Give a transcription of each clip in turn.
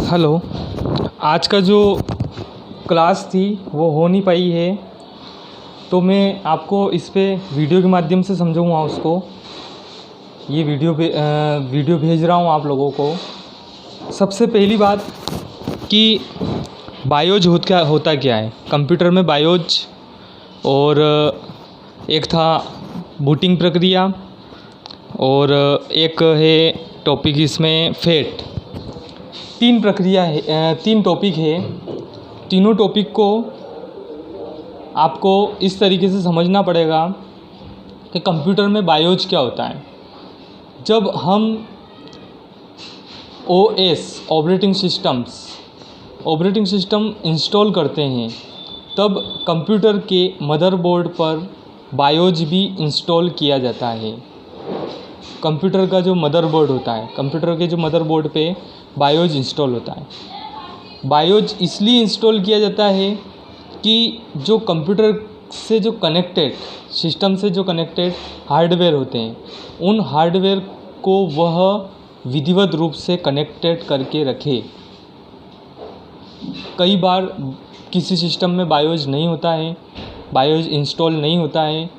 Hello. आज का जो क्लास थी वो हो नहीं पाई है, तो मैं आपको इस पे वीडियो के माध्यम से समझाऊँगा उसको। ये वीडियो भेज रहा हूँ आप लोगों को। सबसे पहली बात कि बायोज होता क्या है। कंप्यूटर में बायोज और एक था बूटिंग प्रक्रिया और एक है टॉपिक इसमें फेट। तीन प्रक्रिया है, तीन टॉपिक है। तीनों टॉपिक को आपको इस तरीके से समझना पड़ेगा कि कंप्यूटर में बायोज क्या होता है। जब हम OS ऑपरेटिंग सिस्टम इंस्टॉल करते हैं तब कंप्यूटर के मदरबोर्ड पर बायोज भी इंस्टॉल किया जाता है। कंप्यूटर का जो मदरबोर्ड होता है, कंप्यूटर के जो मदरबोर्ड पे बायोज इंस्टॉल होता है। बायोज इसलिए इंस्टॉल किया जाता है कि जो कंप्यूटर से जो कनेक्टेड, सिस्टम से जो कनेक्टेड हार्डवेयर होते हैं, उन हार्डवेयर को वह विधिवत रूप से कनेक्टेड करके रखे। कई बार किसी सिस्टम में बायोज नहीं होता है, बायोज इंस्टॉल नहीं होता है,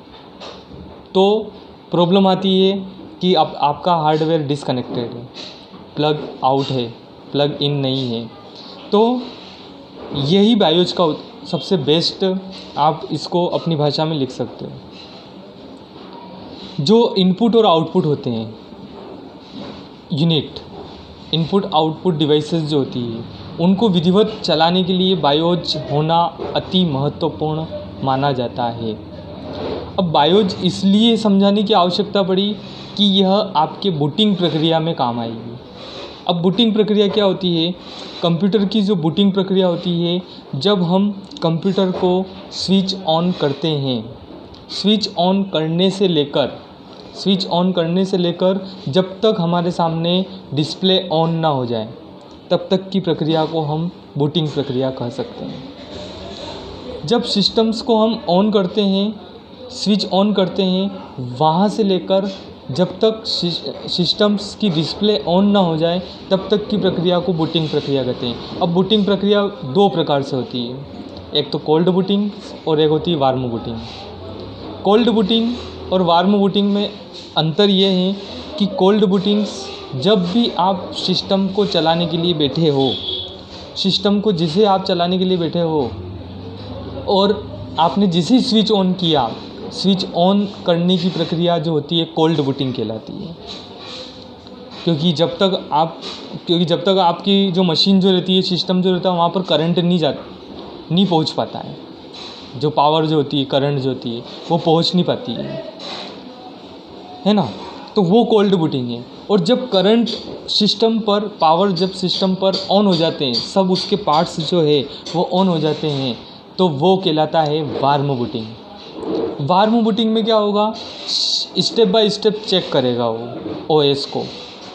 तो प्रॉब्लम आती है कि अब आपका हार्डवेयर डिसकनेक्टेड है, प्लग आउट है, प्लग इन नहीं है। तो यही बायोज का सबसे बेस्ट, आप इसको अपनी भाषा में लिख सकते हो। जो इनपुट और आउटपुट होते हैं, यूनिट, इनपुट आउटपुट डिवाइसेस जो होती है, उनको विधिवत चलाने के लिए बायोज होना अति महत्वपूर्ण माना जाता है। अब बायोज इसलिए समझाने की आवश्यकता पड़ी कि यह आपके बूटिंग प्रक्रिया में काम आएगी। अब बूटिंग प्रक्रिया क्या होती है? कंप्यूटर की जो बूटिंग प्रक्रिया होती है, जब हम कंप्यूटर को स्विच ऑन करते हैं, स्विच ऑन करने से लेकर जब तक हमारे सामने डिस्प्ले ऑन ना हो जाए, तब तक की प्रक्रिया को हम बूटिंग प्रक्रिया कह सकते हैं। जब सिस्टम्स को हम ऑन करते हैं, स्विच ऑन करते हैं, वहाँ से लेकर जब तक सिस्टम्स की डिस्प्ले ऑन ना हो जाए, तब तक की प्रक्रिया को बूटिंग प्रक्रिया कहते हैं। अब बूटिंग प्रक्रिया दो प्रकार से होती है, एक तो कोल्ड बूटिंग और एक होती है वार्म बूटिंग। कोल्ड बूटिंग और वार्म बूटिंग में अंतर ये है कि कोल्ड बूटिंग्स, जब भी आप सिस्टम को चलाने के लिए बैठे हो, सिस्टम को जिसे आप चलाने के लिए बैठे हो और आपने जिसे स्विच ऑन किया, स्विच ऑन करने की प्रक्रिया जो होती है कोल्ड बूटिंग कहलाती है। क्योंकि जब तक आपकी जो मशीन जो रहती है, सिस्टम जो रहता है, वहाँ पर करंट नहीं पहुँच पाता है। जो पावर जो होती है, करंट जो होती है, वो पहुँच नहीं पाती है ना। तो वो कोल्ड बूटिंग है। और जब करंट सिस्टम पर, पावर जब सिस्टम पर ऑन हो जाते हैं, सब उसके पार्ट्स जो है वो ऑन हो जाते हैं, तो वो कहलाता है वार्म बूटिंग। वार्म बूटिंग में क्या होगा? स्टेप बाय स्टेप चेक करेगा वो OS को,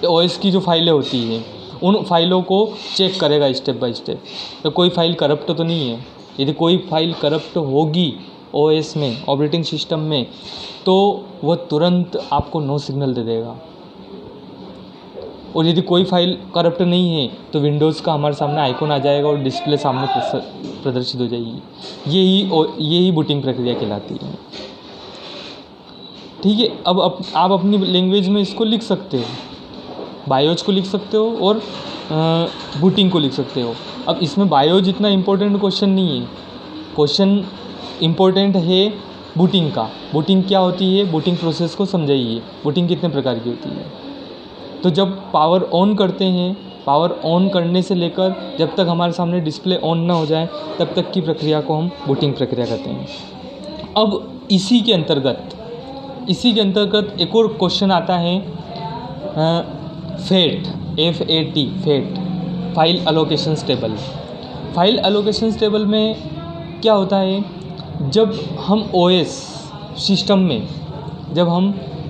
OS की जो फाइलें होती हैं, उन फाइलों को चेक करेगा स्टेप बाय स्टेप। तो कोई फाइल करप्ट तो नहीं है। यदि कोई फाइल करप्ट होगी OS में, ऑपरेटिंग सिस्टम में, तो वह तुरंत आपको नो सिग्नल दे देगा। और यदि कोई फाइल करप्ट नहीं है तो विंडोज़ का हमारे सामने आइकॉन आ जाएगा और डिस्प्ले सामने प्रदर्शित हो जाएगी। यही बूटिंग प्रक्रिया कहलाती है। ठीक है। अब आप अपनी लैंग्वेज में इसको लिख सकते हो, बायोज को लिख सकते हो और बूटिंग को लिख सकते हो। अब इसमें बायोज इतना इम्पोर्टेंट क्वेश्चन नहीं है। क्वेश्चन इम्पोर्टेंट है बूटिंग का। बूटिंग क्या होती है? बूटिंग प्रोसेस को समझाइए। बूटिंग कितने प्रकार की होती है? तो जब पावर ऑन करते हैं, पावर ऑन करने से लेकर जब तक हमारे सामने डिस्प्ले ऑन ना हो जाए, तब तक की प्रक्रिया को हम बूटिंग प्रक्रिया कहते हैं। अब इसी के अंतर्गत एक और क्वेश्चन आता है, FAT, fat, file allocations table. File allocations table में क्या होता है? जब हम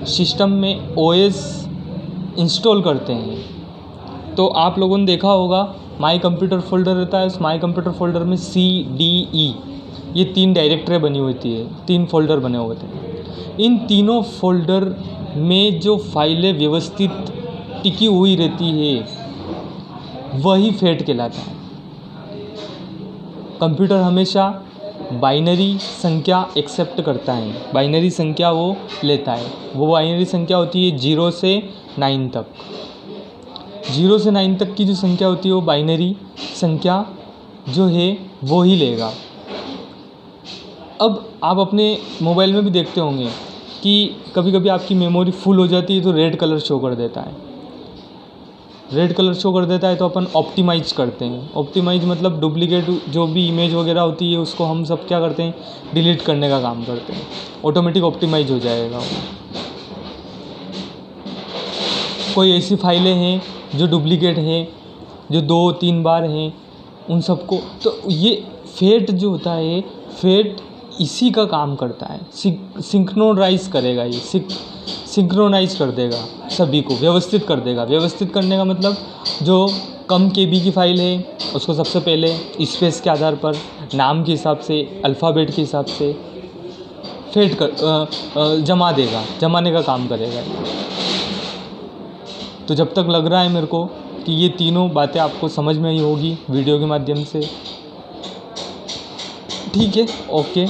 सिस्टम में OS इंस्टॉल करते हैं, तो आप लोगों ने देखा होगा माई कंप्यूटर फोल्डर रहता है। उस माई कंप्यूटर फोल्डर में CDE, ये 3 डायरेक्टरी बनी होती है, 3 फोल्डर बने हुए थे। इन तीनों फोल्डर में जो फाइलें व्यवस्थित टिकी हुई रहती है, वही फेट कहलाता है। कंप्यूटर हमेशा बाइनरी संख्या एक्सेप्ट करता है, बाइनरी संख्या वो लेता है। वो बाइनरी संख्या होती है 0 से 9 तक। 0 से 9 तक की जो संख्या होती है वो बाइनरी संख्या जो है वो ही लेगा। अब आप अपने मोबाइल में भी देखते होंगे कि कभी कभी आपकी मेमोरी फुल हो जाती है तो रेड कलर शो कर देता है। रेड कलर शो कर देता है तो अपन ऑप्टिमाइज करते हैं। ऑप्टिमाइज मतलब डुप्लीकेट जो भी इमेज वगैरह होती है उसको हम सब क्या करते हैं, डिलीट करने का काम करते हैं। ऑटोमेटिक ऑप्टिमाइज हो जाएगा वो। कोई ऐसी फाइलें हैं जो डुप्लीकेट हैं, जो 2-3 बार हैं, उन सबको तो ये फेट जो होता है, फेट इसी का काम करता है। सिंक्रोनाइज करेगा, ये सिंक्रोनाइज कर देगा, सभी को व्यवस्थित कर देगा। व्यवस्थित करने का मतलब जो कम केबी की फाइल है उसको सबसे पहले स्पेस के आधार पर, नाम के हिसाब से, अल्फ़ाबेट के हिसाब से फेट कर जमा देगा, जमाने का काम करेगा। तो जब तक लग रहा है मेरे को कि ये तीनों बातें आपको समझ में आई होगी वीडियो के माध्यम से, ठीक है, ओके।